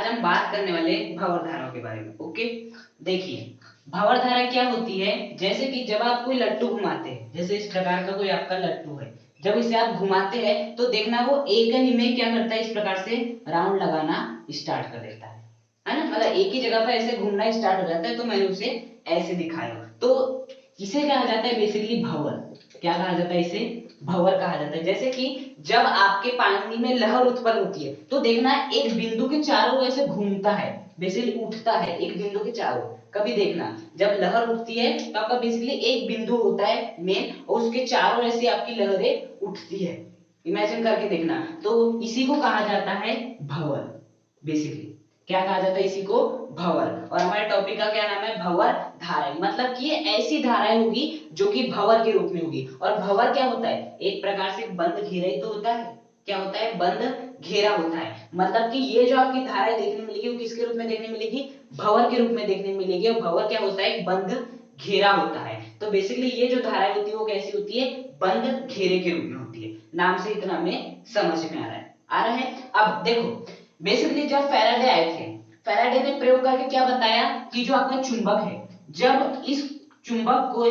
आज हम बात करने वाले हैं भंवर धाराओं के बारे में। ओके, देखिए भंवर धारा क्या होती है, जैसे कि जब आप कोई लट्टू घुमाते हैं, जैसे इस प्रकार का कोई आपका लट्टू है, जब इसे आप घुमाते हैं तो देखना वो एक ही में क्या करता है, इस प्रकार से राउंड लगाना स्टार्ट कर देता है ना, मतलब एक ही जगह पर ऐसे घूमना स्टार्ट हो जाता है। तो मैंने उसे ऐसे दिखाया, तो इसे कहा जाता है बेसिकली भंवर। क्या कहा जाता है इसे? भंवर कहा जाता है। जैसे कि जब आपके पानी में लहर उत्पन्न होती है तो देखना एक बिंदु के चारों ओर ऐसे घूमता है, बेसिकली उठता है एक बिंदु के चारों। कभी देखना जब लहर उठती है तो आपका बेसिकली एक बिंदु होता है मेन, और उसके चारों ऐसे आपकी लहरें उठती है। इमेजिन करके देखना, तो इसी को कहा जाता है भंवर। बेसिकली क्या कहा जाता है इसी को? भंवर। और हमारे टॉपिक का क्या नाम है? भंवर धाराएं। मतलब कि ये ऐसी धाराएं होगी जो कि भंवर के रूप में होगी। और भंवर क्या होता है? एक प्रकार से बंद घेरा ही तो होता है। क्या होता है? बंद घेरा होता है। मतलब कि ये जो आपकी धाराएं देखने मिलेगी वो किसके रूप में देखने मिलेगी? भंवर के रूप में देखने मिलेगी। और भंवर क्या होता है? बंद घेरा होता है। तो बेसिकली ये जो धाराएं होती है वो कैसी होती है? बंद घेरे के रूप में होती है। नाम से इतना हमें समझ में आ रहा है। अब देखो बेसिकली जब फैराडे आए थे, फैराडे ने प्रयोग करके क्या बताया कि जो आपका चुंबक है, जब इस चुंबक को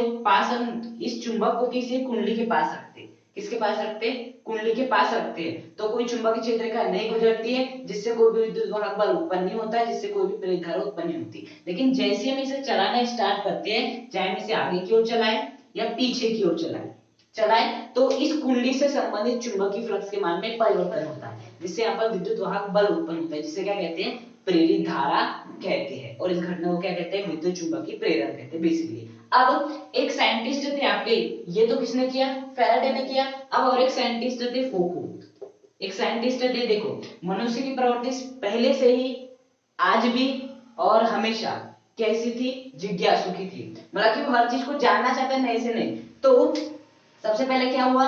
इस चुंबक को किसी कुंडली के पास रखते, किसके पास रखते? कुंडली के पास रखते हैं, तो कोई चुंबकीय क्षेत्र का नहीं गुजरती है, जिससे कोई भी विद्युत वाहक बल उत्पन्न नहीं होता है, जिससे कोई भी प्रेरित धारा उत्पन्न नहीं होती। लेकिन जैसे हम इसे चलाना स्टार्ट करते हैं, चाहे हम इसे आगे की ओर चलाएं या पीछे की ओर चलाएं, तो इस कुंडली से संबंधित चुंबकीय फ्लक्स के मान में परिवर्तन होता है, जिससे यहाँ पर विद्युत वाहक बल उत्पन्न होता है, जिसे क्या कहते हैं? प्रेरित धारा कहते हैं। और इस घटना को क्या कहते हैं? विद्युत चुंबकीय प्रेरण कहते हैं बेसिकली। अब एक साइंटिस्ट थे आपके, ये तो किसने किया? फैराडे ने किया। अब और एक साइंटिस्ट थे फोको। एक साइंटिस्ट थे, देखो मनुष्य की प्रवृत्ति पहले से ही आज भी और हमेशा कैसी थी? जिज्ञासु की थी। मतलब कि वो हर चीज को जानना चाहते हैं, नहीं से नहीं। तो सबसे पहले क्या हुआ?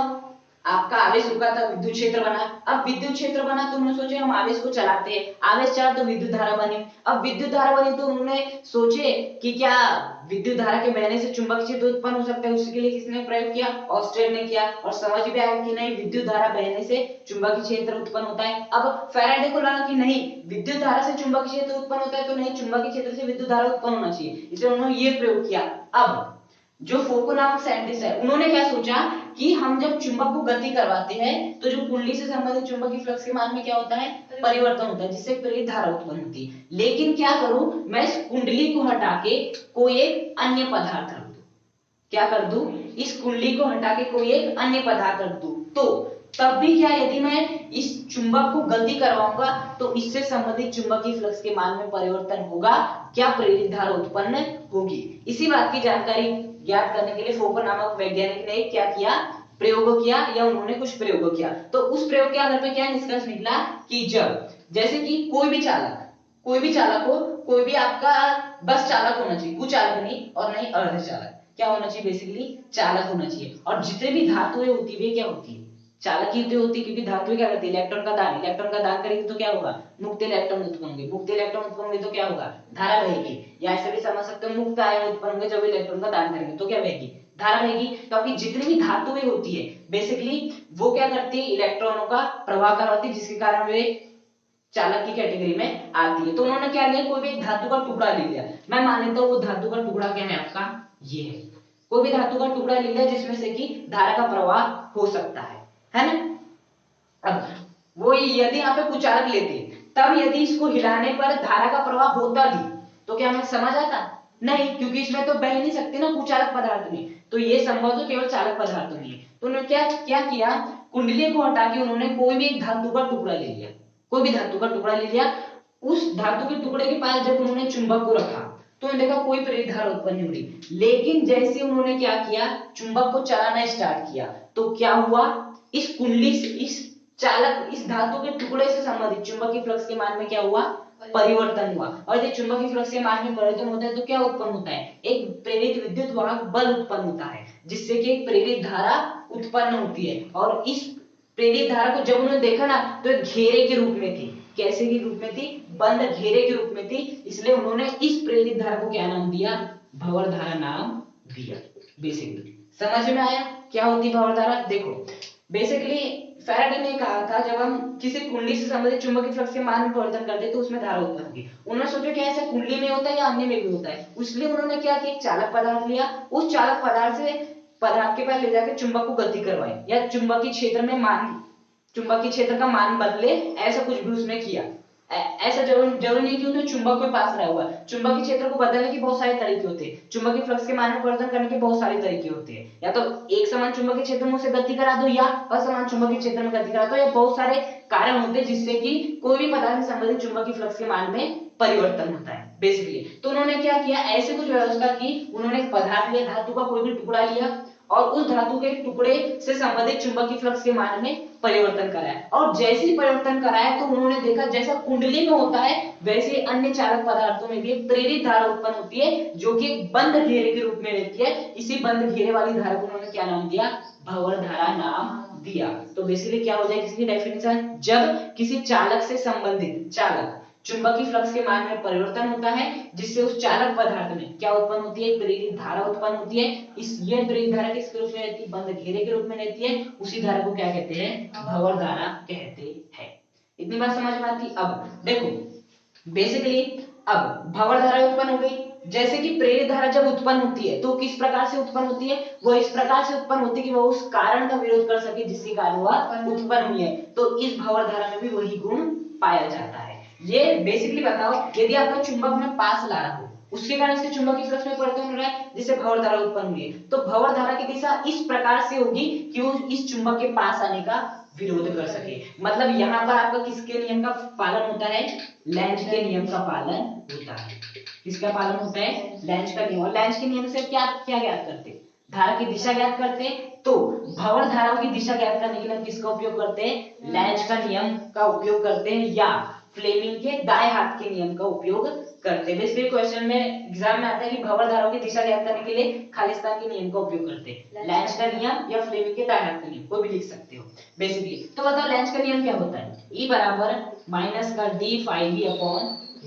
आपका आवेश रुका था, विद्युत क्षेत्र बना। अब विद्युत क्षेत्र बना तो उन्होंने सोचे हम आवेश को चलाते हैं, आवेश चला तो विद्युत धारा बनी। अब विद्युत धारा बनी तो उन्होंने सोचे कि क्या विद्युत धारा के बहने से चुंबकीय क्षेत्र उत्पन्न हो सकता है। उसके लिए किसने प्रयोग किया? ऑस्टेड ने किया। और समझ में आया कि नहीं, विद्युत धारा बहने से चुंबकीय क्षेत्र उत्पन्न होता है। अब फैराडे को लगा कि नहीं, विद्युत धारा से चुंबकीय क्षेत्र उत्पन्न होता है, तो नहीं, चुंबकीय क्षेत्र से विद्युत धारा उत्पन्न होना चाहिए, इसलिए उन्होंने ये प्रयोग किया। अब जो फोको नामक साइंटिस्ट है, उन्होंने क्या सोचा कि हम जब चुंबक को गति करवाते हैं तो जो कुंडली से संबंधित चुंबकीय फ्लक्स के मान में क्या होता है? परिवर्तन होता है, जिससे प्रेरित धारा उत्पन्न होती है। लेकिन क्या करूं मैं? इस कुंडली को हटा के कोई एक अन्य पदार्थ रख दूं। क्या कर दूं? इस कुंडली को हटा के कोई एक अन्य पदार्थ रख दूं, तो तब भी क्या, यदि मैं इस चुंबक को गति करवाऊंगा तो इससे संबंधित चुंबकीय फ्लक्स के मान में परिवर्तन होगा, क्या प्रेरित धारा उत्पन्न होगी। इसी बात की जानकारी ज्ञात करने के लिए फोको नामक वैज्ञानिक ने क्या किया? प्रयोग किया, या उन्होंने कुछ प्रयोग किया। तो उस प्रयोग के आधार पर क्या निष्कर्ष निकला कि जब जैसे कि कोई भी चालक हो, कोई भी आपका बस चालक होना चाहिए, कुचालक नहीं और नहीं अर्धचालक। क्या होना चाहिए? बेसिकली चालक होना चाहिए। और जितने भी धातुएं होती है क्या होती है? चालक ही तो होती है, क्योंकि धातुएं क्या करती है? इलेक्ट्रॉन का दान करेगी तो क्या होगा? मुक्त इलेक्ट्रॉन उत्पन्न होंगे। मुक्त इलेक्ट्रॉन उत्पन्न होंगे तो क्या होगा? धारा बहेगी। या ऐसे भी समझ सकते हो, मुक्त आयन उत्पन्न होंगे जब इलेक्ट्रॉन का दान करेंगे तो क्या बहेगी? धारा बहेगी। क्योंकि जितनी भी धातुएं होती है बेसिकली वो क्या करती है? इलेक्ट्रॉनों का प्रवाह करवाती है, जिसके कारण वे चालक की कैटेगरी में आती है। तो उन्होंने क्या लिया? कोई भी एक धातु का टुकड़ा ले लिया। मैं मान लेता हूं वो धातु का टुकड़ा क्या है आपका? ये है। कोई भी धातु का टुकड़ा ले लिया जिसमें से कि धारा का प्रवाह हो सकता है ना। अब वो यदि यहाँ पे कुचालक लेते, तब यदि इसको हिलाने पर धारा का प्रवाह होता भी तो क्या हमें समझ आता? नहीं, क्योंकि इसमें तो बह नहीं सकती ना कुचालक पदार्थ में। तो ये संभव तो केवल चालक पदार्थों में है। तो उन्होंने क्या किया? कुंडली को हटा के उन्होंने कोई भी एक धातु का टुकड़ा ले लिया, कोई भी धातु का टुकड़ा ले लिया। उस धातु के टुकड़े के पास जब उन्होंने चुंबक को रखा तो उन्होंने देखा कोई प्रेरित धारा उत्पन्न नहीं हुई। लेकिन जैसे उन्होंने क्या किया? चुंबक को चलाना स्टार्ट किया, तो क्या हुआ? इस कुंडली से इस धातु के टुकड़े से संबंधित चुंबकीय फ्लक्स के मान में क्या हुआ? परिवर्तन हुआ। और जब चुंबकीय फ्लक्स के मान में परिवर्तन होता है तो क्या उत्पन्न होता है? एक प्रेरित विद्युत वाहक बल उत्पन्न होता है, जिससे कि एक प्रेरित धारा उत्पन्न होती है। और इस प्रेरित धारा को जब उन्होंने देखा ना तो एक घेरे के रूप में थी। कैसे के रूप में थी? बंद घेरे के रूप में थी। इसलिए उन्होंने इस प्रेरित धारा को क्या नाम दिया? भंवर धारा नाम दिया। बेसिकली समझ में आया क्या होती भंवर धारा? देखो बेसिकली फैराडे ने कहा था जब हम किसी कुंडली से संबंधित चुंबकीय फ्लक्स के मान में परिवर्तन करते हैं तो उसमें धारा उत्पन्न होगी। उन्होंने सोचा क्या ऐसा कुंडली में होता है या अन्य में भी होता है, इसलिए उन्होंने क्या किया, एक चालक पदार्थ लिया, उस चालक पदार्थ के पास ले जाकर चुंबक को गति करवाई या चुंबकीय क्षेत्र का मान बदले, ऐसा कुछ भी उसने किया। ऐसा जरूरी नहीं कि उन्हें चुंबक के पास रहा हुआ। चुंबकीय क्षेत्र को बदलने के बहुत सारे तरीके होते हैं, चुंबकीय फ्लक्स के मान में परिवर्तन करने के बहुत सारे तरीके होते हैं। या तो एक समान चुंबकीय क्षेत्र में उसे गति करा दो या असमान चुंबकीय क्षेत्र में गति करा दो, या बहुत सारे कारण होते हैं जिससे कि कोई भी पदार्थ से संबंधित चुंबकीय फ्लक्स के मान में परिवर्तन होता है बेसिकली। तो उन्होंने क्या किया, ऐसे कुछ व्यवस्था की, उन्होंने एक पदार्थ लिया, धातु का कोई भी टुकड़ा लिया और उस धातु के टुकड़े से संबंधित चुंबकीय फ्लक्स के मान में परिवर्तन कराया। और जैसे ही परिवर्तन कराया तो उन्होंने देखा जैसा कुंडली में होता है वैसे अन्य चालक पदार्थों में भी एक प्रेरित धारा उत्पन्न होती है जो कि एक बंद घेरे के रूप में रहती है। इसी बंद घेरे वाली धारा को उन्होंने क्या नाम दिया, भंवर धारा नाम दिया। तो बेसिकली क्या हो जाएगी इसकी डेफिनेशन, जब किसी चालक से संबंधित चालक चुंबकीय फ्लक्स के मान में परिवर्तन होता है जिससे उस चालक पदार्थ में क्या उत्पन्न होती है, प्रेरित धारा उत्पन्न होती है। इस ये प्रेरित धारा किस रूप में रहती है, बंद घेरे के रूप में रहती है। उसी धारा को क्या कहते हैं, भंवर धारा कहते हैं। इतनी बात समझ में आती। अब देखो बेसिकली अब भंवर धारा उत्पन्न हो गई। जैसे कि प्रेरित धारा जब उत्पन्न होती है तो किस प्रकार से उत्पन्न होती है, वो इस प्रकार से उत्पन्न होती है कि वो उस कारण का विरोध कर सके जिसके कारण वह उत्पन्न हुई है। तो इस भंवर धारा में भी वही गुण पाया जाता है। ये बेसिकली बताओ, यदि आपका चुंबक में पास ला रहा हो उसके कारण इसके चुंबकीय फ्लक्स में परिवर्तन हो रहा है जिससे भंवर धारा उत्पन्न हुई है, तो भंवर धारा की दिशा इस प्रकार से होगी कि वो इस चुंबक के पास आने का विरोध कर सके। मतलब यहाँ पर आपका किसके नियम का पालन होता है, लेंज के नियम का पालन होता है। किसका पालन होता है, लेंज का नियम। और लेंज के नियम से क्या क्या ज्ञात करते हैं, धारा की दिशा ज्ञात करते हैं। तो भंवर धाराओं की दिशा ज्ञात करने के लिए हम किसका उपयोग करते हैं, लेंज का नियम का उपयोग करते हैं या फ्लेमिंग के दाएं हाथ के नियम का उपयोग करते हैं। बेसिकली क्वेश्चन में एग्जाम में आता है कि भंवर धाराओं की दिशा ज्ञात करने के लिए खालिस्तान के नियम का उपयोग करते हैं, लेंज का नियम या फ्लेमिंग के दाएं हाथ का नियम, कोई भी लिख सकते हो बेसिकली। तो बताओ लेंज का नियम क्या होता है, E बराबर माइनस का d phi v upon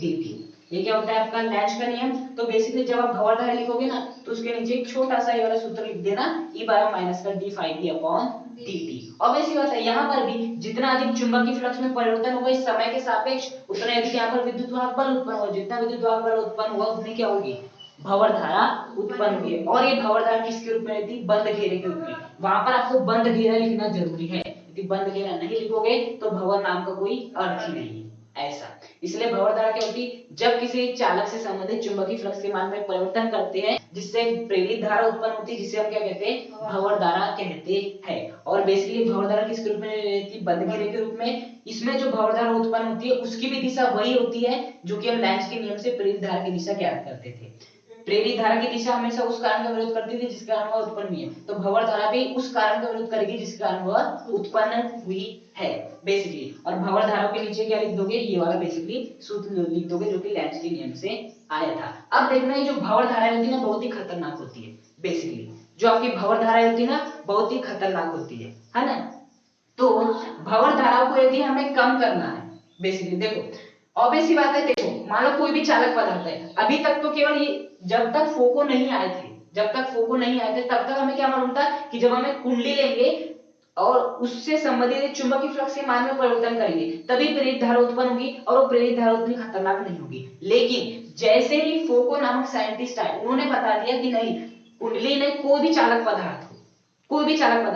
dt। ये क्या होता है आपका लेंज का नियम। तो बेसिकली जब आप भंवर धारा लिखोगे ना तो उसके नीचे एक छोटा सा ये वाला सूत्र लिख देना, E बराबर माइनस का d phi v upon dt। और वैसी बात है यहाँ पर भी, जितना अधिक चुंबकीय फ्लक्स में परिवर्तन होगा इस समय के सापेक्ष उतना अधिक यहाँ पर विद्युत वाहक बल उत्पन्न होगा। जितना विद्युत वाहक बल उत्पन्न हुआ उतनी क्या होगी, भंवर धारा उत्पन्न हुई है। और ये भंवर धारा किसके रूप में रहती है, बंद घेरे के रूप में। वहां पर आपको बंद घेरा लिखना जरूरी है, यदि बंद घेरा नहीं लिखोगे तो भंवर नाम का कोई अर्थ ही नहीं है ऐसा। इसलिए भंवर धारा क्या होती है, जब किसी चालक से संबंधित चुंबकीय फ्लक्स के मान में परिवर्तन करते हैं जिससे प्रेरित धारा उत्पन्न होती है जिसे हम क्या कहते हैं, भंवर धारा कहते हैं। और बेसिकली भंवर धारा किस रूप में रहती है, बंद घेरे के रूप में। इसमें जो भंवर धारा उत्पन्न होती है उसकी भी दिशा वही होती है जो कि हम लेंज के नियम से प्रेरित धारा की दिशा ज्ञात करते थे। प्रेरित धारा की दिशा हमेशा उस कारण का विरोध करती थी जिसके कारण वह उत्पन्न हुई है, तो भंवर धारा भी उस कारण का विरोध करेगी जिसके कारण वह उत्पन्न हुई है बेसिकली। और भंवर धारा के नीचे क्या लिख दोगे, ये वाला बेसिकली सूत्र लिख दोगे जो कि लेंज के नियम से आया था। अब देखना है जो भंवर धारा होती है ना बहुत ही खतरनाक होती है बेसिकली। जो आपकी भंवर धारा होती है ना बहुत ही खतरनाक होती है ना। तो भंवर धाराओं को यदि हमें कम करना है बेसिकली, देखो ऑब्वियस सी बात है, देखो मान लो कोई भी चालक पदार्थ है, अभी तक तो केवल ये जब तक फोको नहीं आए थे तब तक हमें क्या मालूम था कि जब हमें कुंडली लेंगे और उससे संबंधित चुंबकीय फ्लक्स के मान में परिवर्तन करेंगे तभी प्रेरित धारा उत्पन्न होगी और वो प्रेरित धारा उतनी खतरनाक नहीं होगी। लेकिन जैसे ही फोको नामक साइंटिस्ट आए उन्होंने बता दिया कि नहीं, कुंडली ने कोई भी चालक पदार्थ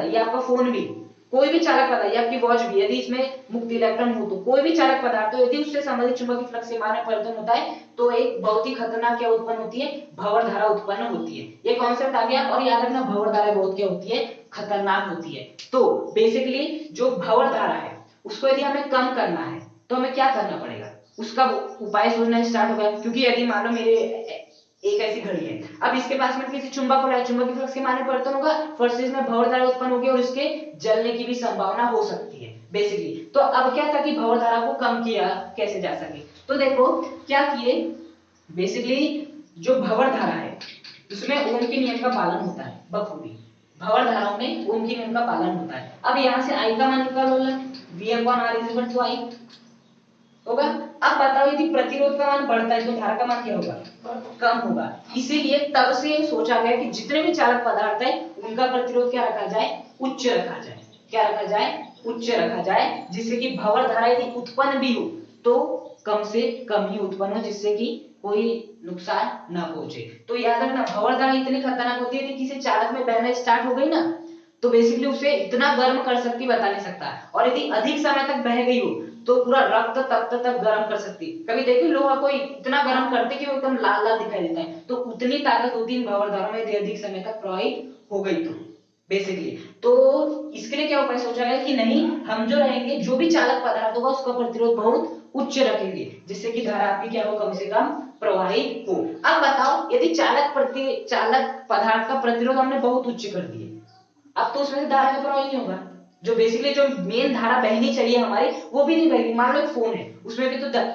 ये आपका फोन भी, कोई भी चालक पदार्थ, आपकी वॉच भी, यदि इसमें मुक्त इलेक्ट्रॉन हो तो कोई भी चालक पदार्थ यदि उससे संबंधित चुंबकीय फ्लक्स के मान में परिवर्तन होता है तो एक बहुत ही खतरनाक क्या उत्पन्न होती है, भंवर धारा उत्पन्न होती है। ये कॉन्सेप्ट आ गया। और याद रखना भंवर धारा बहुत क्या होती है, खतरनाक होती है। तो बेसिकली जो भंवर धारा है उसको यदि हमें कम करना है तो हमें क्या करना पड़ेगा, उसका उपाय सोचना स्टार्ट होगा। क्योंकि यदि मान लो मेरे एक ऐसी घड़ी है, अब इसके पास में किसी चुंबक को चुंबकीय फ्लक्स के मान में परिवर्तन होगा, फर्स्ट में भंवर धारा उत्पन्न होगी और इसके जलने की भी संभावना हो सकती है बेसिकली। तो अब क्या था कि भंवर धारा को कम किया कैसे जा सके, तो देखो क्या किए, बेसिकली जो भंवर धारा है उसमें ओम के नियम का पालन होता है बखूबी। भंवर धाराओं में ओम के नियम का पालन होता है। अब यहाँ से I का मान निकालो, V/R = I होगा। अब बताओ यदि प्रतिरोध का मान बढ़ता है तो धारा का मान क्या होगा, कम होगा। इसीलिए तब से सोचा गया कि जितने भी चालक पदार्थ है उनका प्रतिरोध क्या रखा जाए, उच्च रखा जाए। क्या रखा जाए, उच्च रखा जाए, जिससे कि भंवर धारा यदि उत्पन्न भी हो तो कम से कम ही उत्पन्न हो, जिससे कि कोई नुकसान ना पहुंचे। तो याद रखना भंवर धारा इतनी खतरनाक होती है कि किसी चालक में बहना स्टार्ट हो गई ना तो बेसिकली उसे इतना गर्म कर सकती बता नहीं सकता, और यदि अधिक समय तक बह गई हो तो पूरा रक्त तप्त तक गर्म कर सकती। कभी देखिए लोहा को इतना गर्म करते कि वो एकदम लाल लाल दिखाई देता है, तो उतनी ताकत होती है इन भंवर धारा में यदि अधिक समय तक प्रवाहित हो गई तो बेसिकली। तो इसके लिए क्या उपाय सोचा गया कि नहीं, हम जो रहेंगे जो भी चालक पदार्थ होगा उसका प्रतिरोध बहुत उच्च रखेंगे, जिससे कि धारा आपकी क्या हो कम से कम प्रवाहित हो। अब बताओ यदि चालक पदार्थ का प्रतिरोध हमने बहुत उच्च कर दिए, अब तो उसमें से धारा का प्रवाह नहीं होगा, जो बेसिकली जो मेन धारा बहनी चाहिए हमारी वो भी नहीं बहेगी। मान लो एक फोन है उसमें भी तो धारा,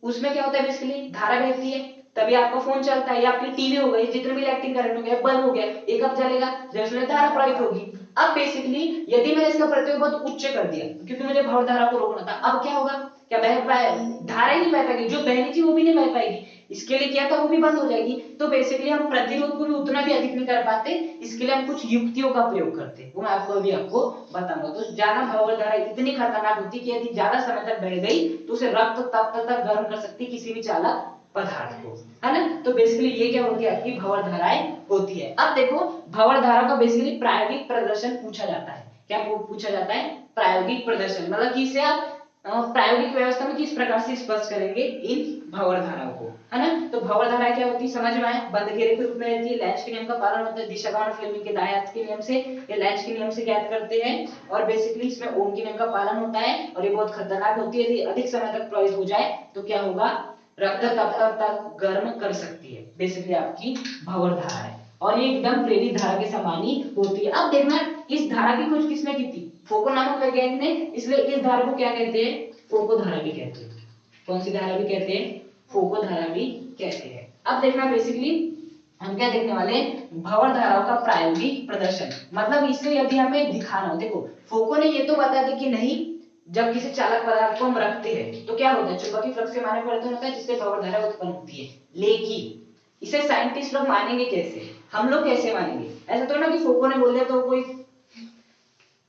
उसमें क्या होता है बेसिकली धारा बहती है तभी आपका फोन चलता है, या आपकी टीवी हो गई जितने भी इलेक्ट्रिक करंट हो गया बल्ब हो गया एक कब जलेगा जब उसमें धारा प्रवाहित होगी। अब बेसिकली यदि मैंने इसका प्रतिरोध बहुत उच्च कर दिया क्योंकि मुझे भंवर धारा को रोकना था, अब क्या होगा, क्या बह पाए, धारा ही नहीं बह पाएगी, जो बहनी थी वो भी नहीं बह पाएगी, इसके लिए क्या था वो भी बंद हो जाएगी। तो बेसिकली हम प्रतिरोध को भी उतना भी अधिक नहीं कर पाते, इसके लिए हम कुछ युक्तियों का प्रयोग करते हैं, वो मैं आपको अभी आपको बताऊंगा। तो ज्यादा भंवर धारा इतनी खतरनाक होती है कि यदि ज्यादा समय तक बह गई तो उसे रक्त तप्त तक गर्म कर सकती किसी भी चालक पदार्थ को, है ना। तो बेसिकली ये क्या होती है आपकी भंवर धाराएं होती है। अब देखो भंवर धारा का बेसिकली प्रायोगिक प्रदर्शन पूछा जाता है, क्या पूछा जाता है, प्रायोगिक प्रदर्शन, मतलब कि इसे आप प्रायोगिक व्यवस्था में किस प्रकार से स्पष्ट करेंगे इन भंवर धाराओं को, है ना। तो भंवर धारा क्या होती है समझ में आए, बंद घेरे के रूप में रहती है, लैंस के नियम का पालन होता है, दिशागमन फ्लेमिंग के दाएं हाथ के नियम से या लैंस के नियम से ज्ञात करते हैं, और बेसिकली इसमें ओम के नियम का पालन होता है, और ये बहुत खतरनाक होती है, यदि अधिक समय तक प्रवाहित हो जाए तो क्या होगा, रक्त तप्त तक गर्म कर सकती है, बेसिकली आपकी भंवर धारा है, और ये एकदम प्रेरित धारा के समान ही होती है। अब देखना इस धारा की खोज किसने की थी, फोको नामक वैज्ञानिक ने, इसलिए इस धारा को क्या कहते हैं, फोको धारा भी कहते हैं। कौन सी धारा भी कहते हैं, फोको धारा भी कहते हैं। अब देखना बेसिकली हम क्या देखने वाले हैं, भंवर धाराओं का प्रायोगिक प्रदर्शन, मतलब इसे यदि हमें दिखाना हो, देखो फोको ने ये तो बता दिया कि नहीं जब किसी चालक पदार्थ को हम रखते हैं तो क्या होता है, चुंबकीय फ्लक्स के माने परिवर्तन होता है जिससे भंवर धारा उत्पन्न होती है, लेकिन इसे साइंटिस्ट लोग मानेंगे कैसे, हम लोग कैसे मानेंगे, ऐसा तो ना कि फोको ने बोल दिया तो कोई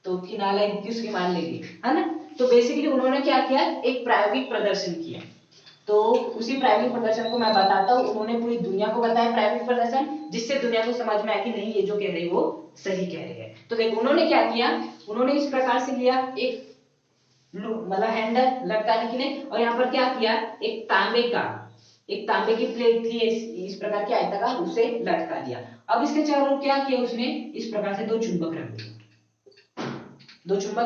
तो की नालायक उसकी मान लेगी, है ना। तो बेसिकली उन्होंने क्या किया, एक प्रायोगिक प्रदर्शन किया, तो उसी प्रायोगिक प्रदर्शन को मैं बताता हूँ। उन्होंने पूरी दुनिया को बताया प्रायोगिक प्रदर्शन, जिससे दुनिया को समझ में आया कि नहीं ये जो कह रहे हैं वो सही कह रहे हैं। तो देखो उन्होंने क्या किया, उन्होंने इस प्रकार से लिया एक मतलब हैंडल लटकाने के लिए, और यहाँ पर क्या किया, एक तांबे की प्लेट थी इस प्रकार की आयताकार, उसे लटका दिया। अब इसके चारों ओर क्या किया उसने, इस प्रकार से दो चुंबक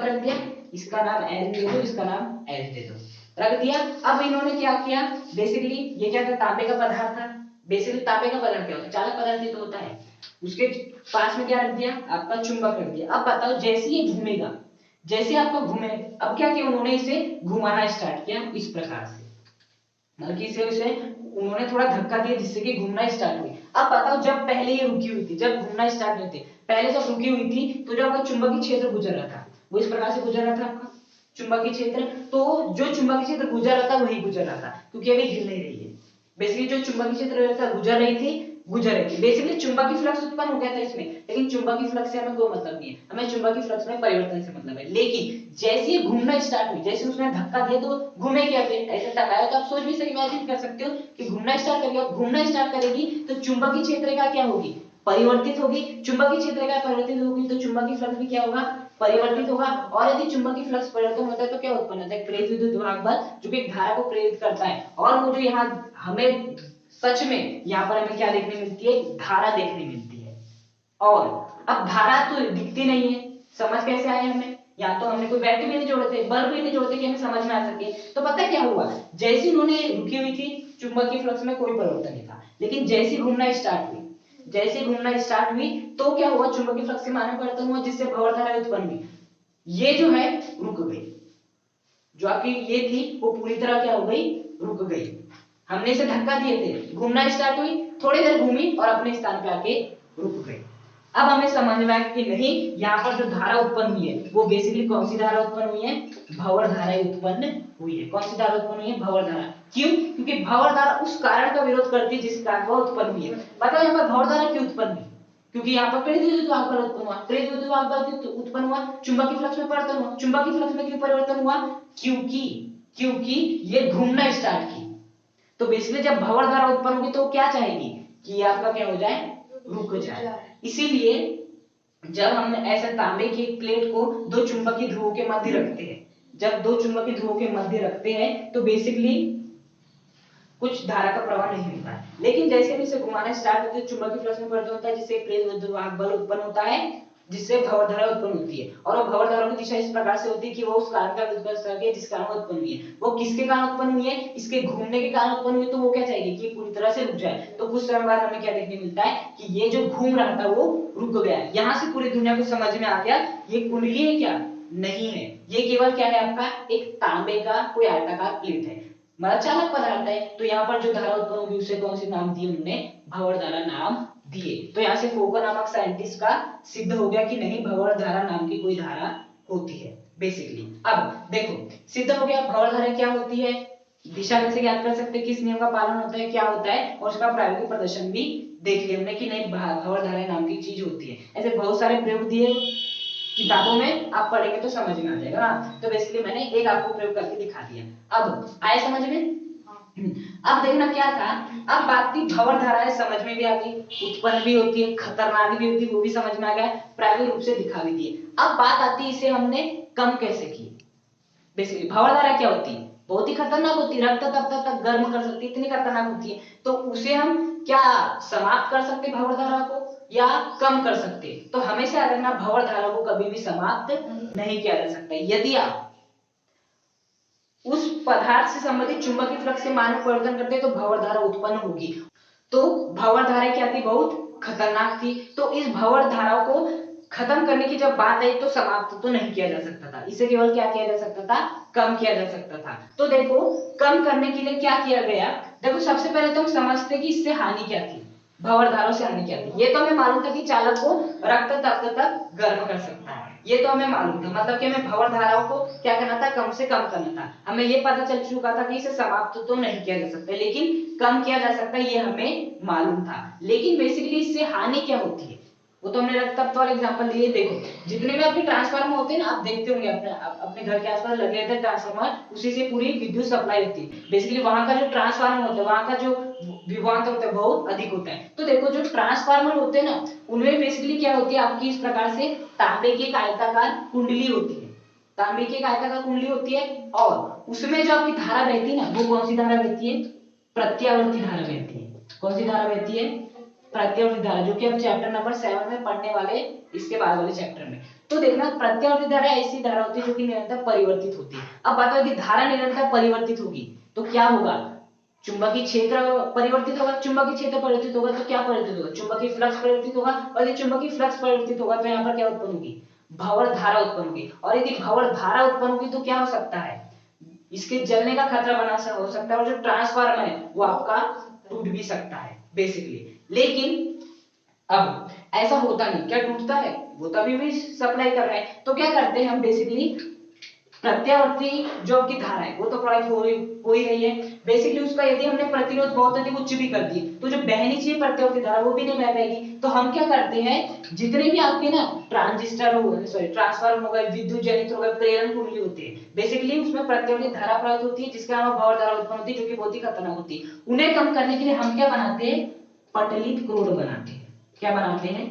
रख दिए, इसका नाम एल दे दो, इसका नाम एल दे दो, रख दिया। अब इन्होंने क्या किया, बेसिकली ये क्या था, तांबे का पदार्थ था, बेसिकली तांबे का पदार्थ क्या होता है, चालक पदार्थ ही तो होता है, उसके पास में क्या रख दिया, आपका चुंबक रख दिया। अब बताओ जैसे ये घूमेगा, जैसे आपका घूमे, अब क्या किया उन्होंने, इसे घुमाना स्टार्ट किया इस प्रकार से, मतलब कि इसे उन्होंने थोड़ा धक्का दिया जिससे कि घूमना स्टार्ट हुई। अब बताओ जब पहले ये रुकी हुई थी, जब घूमना स्टार्ट नहीं थे, पहले जब रुकी हुई थी तो जो आपका चुंबकीय क्षेत्र गुजर रहा था वो इस प्रकार से गुजर रहा था आपका चुंबकीय क्षेत्र, तो जो चुंबकीय क्षेत्र गुजर रहा था वही गुजर रहा था, क्योंकि अभी हिल नहीं रही है। बेसिकली जो चुंबकीय क्षेत्र गुजर रही थी बेसिकली चुंबकीय फ्लक्स उत्पन्न हो गया था इसमें, लेकिन चुंबकीय फ्लक्स से हमें कोई मतलब नहीं है, हमें चुंबकीय फ्लक्स में परिवर्तन से मतलब है। लेकिन जैसे ये घूमना स्टार्ट हुई, जैसे उसने धक्का दिया तो घूमे क्या, ऐसे टकराया, तो आप सोच भी सकते इमेजिन कर सकते हो कि घूमना स्टार्ट करेगी, घूमना स्टार्ट करेगी तो चुंबकीय क्षेत्र का क्या होगी, परिवर्तित होगी, चुंबकीय क्षेत्र का परिवर्तित होगी तो चुंबकीय फ्लक्स भी क्या होगा, परिवर्तित होगा। और यदि चुंबकीय फ्लक्स परिवर्तन होता है तो क्या उत्पन्न होता है, प्रेरित विद्युत वाहक बल, जो कि एक धारा को प्रेरित करता है। और वो जो यहाँ हमें सच में यहाँ पर हमें क्या देखने मिलती है, धारा देखने मिलती है। और अब धारा तो दिखती नहीं है, समझ कैसे आए हमें, या तो हमने कोई बैटरी भी नहीं जोड़े थे, बल्ब भी नहीं जोड़े थे कि हमें समझ में आ सके। तो पता क्या हुआ, जैसे उन्होंने रुकी हुई थी चुंबकीय फ्लक्स में कोई परिवर्तन नहीं था, लेकिन जैसे घूमना स्टार्ट हुई तो क्या हुआ, चुंबकीय फ्लक्स में मानक परिवर्तन हुआ जिससे भंवर धारा उत्पन्न हुई। ये जो है रुक गई, जो आपकी ये थी वो पूरी तरह क्या हो गई, रुक गई। हमने इसे धक्का दिए थे, घूमना स्टार्ट हुई, थोड़ी देर घूमी और अपने स्थान पे आके रुक गई। अब हमें समझ में आया कि नहीं, यहाँ पर जो धारा उत्पन्न हुई है वो बेसिकली कौन सी धारा उत्पन्न हुई है, भंवर धारा उत्पन्न हुई है। कौन सी धारा उत्पन्न हुई है, भंवर धारा। क्यों, क्योंकि भंवर धारा उस कारण का विरोध करती है जिस कारण वह उत्पन्न हुई है। बताओ यहाँ पर भंवर धारा क्यों उत्पन्न हुई, क्योंकि यहाँ पर प्रेरित विद्युत वाहक बल उत्पन्न हुआ, प्रेरित विद्युत वाहक बल उत्पन्न हुआ, चुंबकीय फ्लक्स में परिवर्तन हुआ, चुंबकीय फ्लक्स में क्यों परिवर्तन हुआ? क्योंकि क्योंकि ये घूमना स्टार्ट की। तो बेसिकली जब भंवर धारा उत्पन्न होगी तो क्या चाहेगी कि ये आपका क्या हो जाए, रुक जाए। इसीलिए जब हम ऐसे तांबे की प्लेट को दो चुंबकीय ध्रुवों के मध्य रखते हैं, जब दो चुंबकीय ध्रुवों के मध्य रखते हैं तो बेसिकली कुछ धारा का प्रवाह नहीं होता है, लेकिन जैसे भी इसे घुमाना स्टार्ट होता है चुंबकीय फ्लक्स में परिवर्तन होता है, जिससे प्रेरित विद्युत वाहक बल उत्पन्न होता है, जिससे भंवर धारा उत्पन्न होती है। और वो भंवर धारा की दिशा इस प्रकार से होती है कि वो उस कारण का विद्युत सर्किट जिस कारण उत्पन्न हुई है, वो किसके कारण उत्पन्न हुई है? इसके घूमने के कारण उत्पन्न हुई। तो वो क्या चाहिए कि पूरी तरह से रुक जाए। तो कुछ समय बाद हमें क्या देखने मिलता है कि ये जो घूम रहा था वो रुक गया। यहाँ से पूरी दुनिया को समझ में आ गया ये कुंडली है क्या? नहीं है, ये केवल क्या है आपका एक तांबे का कोई आयताकार प्लेट है, मतलब चालक पदार्थ है। तो यहाँ पर जो धारा उत्पन्न होगी उसे कौन सी नाम दिए उन्होंने? भंवर धारा नाम दिए। तो यहाँ से फोकर नामक साइंटिस्ट का सिद्ध हो गया कि नहीं भंवर धारा नाम की कोई धारा होती है बेसिकली। अब देखो सिद्ध हो गया भंवर धारा क्या होती है, दिशा कैसे ज्ञात कर सकते हैं, किस नियम का पालन होता है, क्या होता है, और उसका प्रायोगिक प्रदर्शन भी देख लिया हमने कि नहीं भंवर धारा नाम की चीज होती है। ऐसे बहुत सारे प्रयोग दिए किताबों में, आप पढ़ेंगे तो समझ में आ जाएगा ना। तो बेसिकली मैंने एक आपको प्रयोग करके दिखा दिया। अब आए समझ में? अब देखना क्या था, अब बात थी भंवर धाराएं समझ में भी आ गई, उत्पन्न भी होती है, खतरनाक भी होती है, वो भी समझ में आ गया, प्रायोगिक रूप से दिखा भी दिए। अब बात आती है इसे हमने कम कैसे की। बेसिकली भंवर धारा क्या होती है? बहुत ही खतरनाक होती है, रक्त तब तक गर्म कर सकती है, इतनी खतरनाक होती है। तो उसे हम क्या समाप्त कर सकते भंवर धारा को या कम कर सकते? तो हमेशा याद रखना भंवर धारा को कभी भी समाप्त नहीं किया जा सकता। यदि आप उस पदार्थ से संबंधित चुंबकीय फ्लक्स के मान में परिवर्तन करते हैं तो भंवर धारा उत्पन्न होगी। तो भंवर धारा क्या थी? बहुत खतरनाक थी। तो इस भंवर धारा को खत्म करने की जब बात आई तो समाप्त तो नहीं किया जा सकता था, इसे केवल क्या किया जा सकता था? कम किया जा सकता था। तो देखो कम करने के लिए क्या किया गया। देखो सबसे पहले तो हम समझते कि इससे हानि क्या थी, भंवर धारा से हानि क्या थी। ये तो हमें मालूम था कि चालक को रक्त तक गर्म कर सकता है, ये तो हमें मालूम था, मतलब कि हमें भंवर धाराओं को क्या करना था? कम से कम करना था। हमें ये पता चल चुका था कि इसे समाप्त तो नहीं किया जा सकता लेकिन कम किया जा सकता है, ये हमें मालूम था। लेकिन बेसिकली इससे हानि क्या होती है वो तो हमने रक्त वाला एग्जांपल दिए। देखो जितने भी आपके ट्रांसफार्मर होते हैं ना, आप देखते होंगे अपने घर के आसपास लगे रहते हैं ट्रांसफार्मर, उसी से पूरी विद्युत सप्लाई होती है। बेसिकली वहां का जो ट्रांसफार्मर होता है वहां का जो विभवांतर होता है बहुत अधिक होता है। तो देखो जो ट्रांसफार्मर होते हैं ना उनमें बेसिकली क्या होती है आपकी, इस प्रकार से तांबे की एक आयताकार कुंडली होती है, तांबे की एक आयताकार कुंडली होती है, और उसमें जो आपकी धारा बहती है ना वो कौन सी धारा बहती है? प्रत्यावर्ती धारा बहती है। कौन सी धारा बहती है? प्रत्यावर्ती धारा, जो कि हम चैप्टर नंबर 7 में पढ़ने वाले, इसके बाद वाले चैप्टर में। तो देखना प्रत्यावर्ती धारा ऐसी धारा होती है जो कि निरंतर परिवर्तित होती है। अब बताओ यदि धारा निरंतर परिवर्तित होगी तो क्या होगा? चुंबकीय क्षेत्र परिवर्तित होगा, चुंबकीय क्षेत्र परिवर्तित होगा तो क्या परिवर्तित होगा? चुंबकीय फ्लक्स परिवर्तित होगा, और यदि चुंबकीय फ्लक्स परिवर्तित होगा तो यहाँ पर क्या उत्पन्न होगी? भंवर धारा उत्पन्न होगी। और यदि भंवर धारा उत्पन्न होगी तो क्या हो सकता है? इसके जलने का खतरा बना हो सकता है, और जो ट्रांसफार्मर है वो आपका टूट भी सकता है बेसिकली। लेकिन अब ऐसा होता नहीं, क्या टूटता है? वो तभी भी सप्लाई कर रहा है। तो क्या करते हैं हम बेसिकली प्रत्यावर्ती जो आपकी धारा है वो तो प्रवाहित हो ही रही है। बेसिकली उसका यदि हमने प्रतिरोध बहुत अधिक उच्च भी कर दी तो जो बहनी चाहिए प्रत्यावर्ती धारा वो भी नहीं बह पाएगी। तो हम क्या करते हैं, जितने भी आपके ना ट्रांजिस्टर हो गए, सॉरी ट्रांसफार्मर हो गए, विद्युत जनित्र हो गए, प्रेरण कुंडली होती है, बेसिकली उसमें प्रत्यावर्ती धारा प्रवाहित होती है जिसके कारण भंवर धारा उत्पन्न होती है जो कि बहुत ही खतरनाक होती है। उन्हें कम करने के लिए हम क्या बनाते हैं? पटलित क्रोड बनाते हैं। क्या बनाते हैं?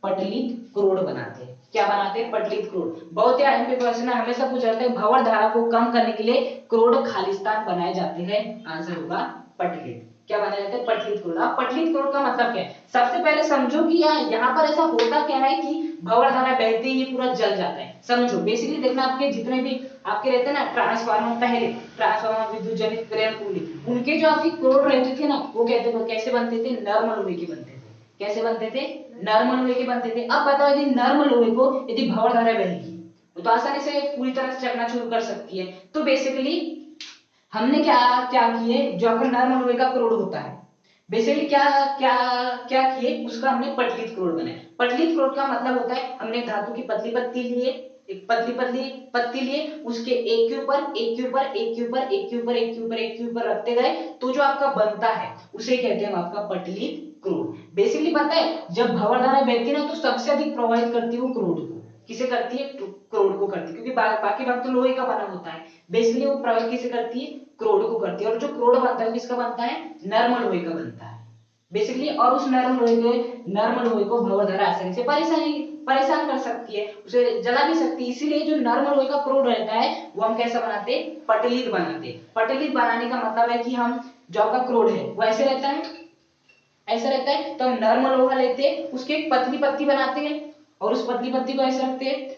पटलित क्रोड बनाते हैं। क्या बनाते हैं? पटलित क्रोड। बहुत ही आईएमपी क्वेश्चन है, हमेशा पूछा जाता है भंवर धारा को कम करने के लिए क्रोड खालिस्तान बनाए जाते हैं। आंसर होगा पटलित। क्या बनाए जाते हैं? पटलित क्रोड। अब पटलित क्रोड का मतलब क्या है? सबसे पहले समझो कि यहाँ पर ऐसा होता क्या है कि भंवर धारा बहते ही ये पूरा जल जाता है। समझो बेसिकली देखना आपके जितने भी आपके रहते हैं ना ट्रांसफार्मर, पहले ट्रांसफार्मर, विद्युत जनित, प्रेरण कुंडली, उनके जो आपके क्रोड रहते थे ना वो कैसे बनते थे? नर्म लोहे के बनते थे। कैसे बनते थे? नर्म लोहे के बनते थे। अब बताओ यदि नर्म लोहे को यदि भंवर धारा बहेगी तो आसानी से पूरी तरह से चकनाचूर कर सकती है। तो बेसिकली हमने क्या क्या किए, जो आपका नर्म लोहे का क्रोड होता है बेसिकली क्या क्या क्या किए, उसका हमने पटलित क्रोड बनाया। पटलित क्रोड का मतलब होता है हमने धातु की पतली पत्ती लिए, एक पतली पतली पत्ती लिए, उसके एक के ऊपर एक के ऊपर एक के ऊपर एक के ऊपर एक के ऊपर एक के ऊपर रखते गए, तो जो आपका बनता है उसे कहते हैं आपका पटलित क्रोड। बेसिकली पता है जब भंवर धारा बहती है ना तो सबसे अधिक प्रभावित करती है वो क्रोड को। किसे करती है? क्रोड को करती है, क्योंकि बाकी भाग तो लोहे का बना होता है। बेसिकली वो प्रभावित किसे करती है? क्रोड को करती है। और जो क्रोड बनता है किसका बनता है? नर्म लोहे का बनता है बेसिकली। और उस नर्म लोहे को भंवर धारा आसानी से परेशान कर सकती है, उसे जला भी सकती है। इसीलिए जो नर्म लोहे का क्रोड रहता है वो हम कैसा बनाते हैं? पटलित बनाते हैं। पटलित बनाने का मतलब है कि हम जो आपका क्रोड है वो ऐसे रहता है, ऐसा रहता है, तो हम नर्म लोहा लेते हैं, उसकी एक पतली पत्ती बनाते हैं और उस पतली पत्ती को ऐसे रखते हैं,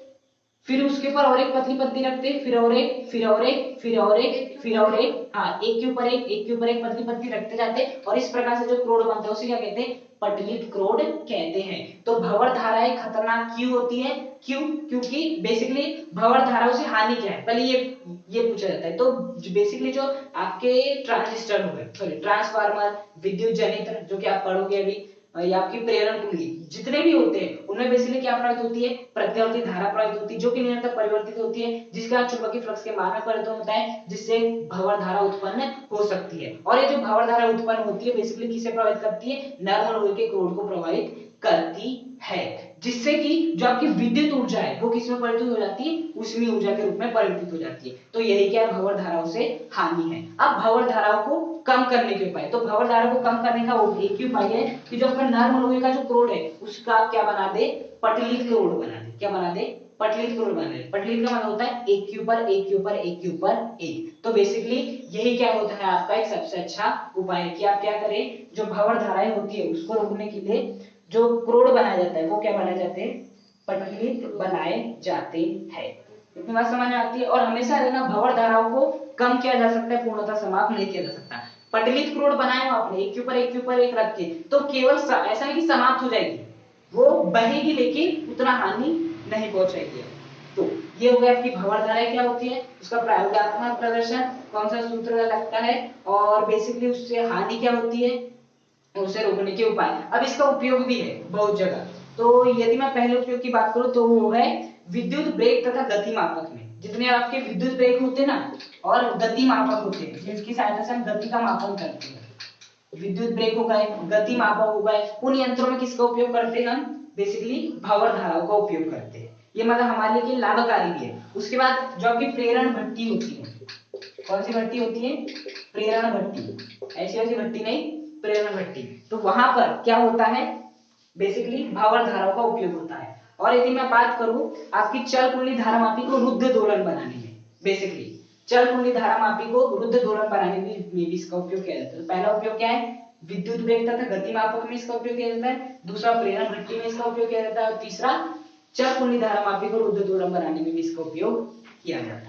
फिर उसके ऊपर और एक पतली पत्ती रखते हैं, फिर और एक, फिर और एक, फिर और एक, फिर और एक, हाँ एक के ऊपर एक के ऊपर एक पतली पत्ती रखते जाते हैं, और इस प्रकार से जो क्रोड बनता है उसे क्या कहते हैं? पटलित क्रोड कहते हैं। तो भंवर धाराएं खतरनाक क्यों होती है? क्यों? क्योंकि बेसिकली भंवर धाराओं से हानि क्या है, पहले ये पूछा जाता है। तो बेसिकली जो आपके ट्रांजिस्टर हो गए, सॉरी ट्रांसफार्मर, विद्युत जनित्र जो कि आप पढ़ोगे अभी, या आपकी प्रेरण कुंडली, जितने भी होते हैं उनमें बेसिकली क्या प्रवाहित होती है? प्रत्यावर्ती धारा प्रवाहित होती है, जो कि निरंतर परिवर्तित होती है, जिसका चुंबकीय फ्लक्स के मान में परिवर्तन होता है, जिससे भंवर धारा उत्पन्न हो सकती है। और ये जो भंवर धारा उत्पन्न होती है बेसिकली किसे प्रभावित करती है? नर्म लोहे के क्रोड को प्रभावित करती है, जिससे कि जो आपकी विद्युत ऊर्जा है वो किसमें परिवर्तित हो जाती है? ऊष्मीय ऊर्जा के रूप में परिवर्तित हो जाती है। तो यही क्या है? भंवर धाराओं से हानि है। अब भंवर धाराओं को कम करने के उपाय, तो भंवर धारा को कम करने का एक ही उपाय है कि जो अपना नर्म लोहे का जो क्रोड है उसका आप क्या बना दे? पटलित क्रोड बना दे। क्या बना दे? पटलित क्रोड बना दे। पटलित का मतलब होता है एक के ऊपर एक के ऊपर एक के ऊपर एक। तो बेसिकली यही क्या होता है आपका एक सबसे अच्छा उपाय है कि आप क्या करें, जो भंवर धाराएं होती है उसको रोकने के लिए जो क्रोड बनाया जाता है वो क्या बनाए जाते हैं? पटलित बनाए जाते हैं। इतनी बात समझ में आती है। और हमेशा है ना भंवर धाराओं को कम किया जा सकता है, पूर्णतः समाप्त नहीं किया जा सकता। पटलित क्रोड बनाए हो आपने एक के ऊपर एक के ऊपर एक रख के, तो केवल ऐसा नहीं कि समाप्त हो जाएगी, वो बहेगी लेकिन उतना हानि नहीं पहुंचाएगी। तो ये हो गया आपकी भंवर धाराएं क्या होती है, उसका प्रयोगात्मक प्रदर्शन, कौन सा सूत्र लगता है, और बेसिकली उससे हानि क्या होती है, उसे रोकने के उपाय। अब इसका उपयोग भी है बहुत जगह। तो यदि मैं पहले उपयोग की बात करूं तो वो है विद्युत ब्रेक तथा गति मापक में। जितने आपके विद्युत ब्रेक होते हैं ना और गति मापक होते हैं, जिसकी सहायता से हम गति का मापन करते हैं, विद्युत ब्रेक हो गए, गति मापक हो गए, उन यंत्रों में किसका उपयोग करते हैं हम? बेसिकली भंवर धाराओं का उपयोग करते हैं। ये मतलब हमारे लिए लाभकारी भी है। उसके बाद जो आपकी प्रेरण भट्टी होती है, कौन सी भट्टी होती है? प्रेरण भट्टी, ऐसी ऐसी भट्टी नहीं, प्रेरण भट्टी। तो वहां पर क्या होता है? बेसिकली भंवर धाराओं का उपयोग होता है। और यदि मैं बात करूं आपकी चल कुंडली धारामापी को रुद्ध दोलन बनाने में, बेसिकली चल कुंडली धारामापी को रुद्ध दोलन बनाने में भी इसका उपयोग किया जाता है। तो पहला उपयोग क्या है? विद्युत ब्रेक तथा गति मापक में इसका उपयोग किया जाता है, दूसरा प्रेरण भट्टी में इसका उपयोग किया जाता है, और तीसरा चल कुंडली धारामापी को रुद्ध दोलन बनाने में भी इसका उपयोग किया जाता है।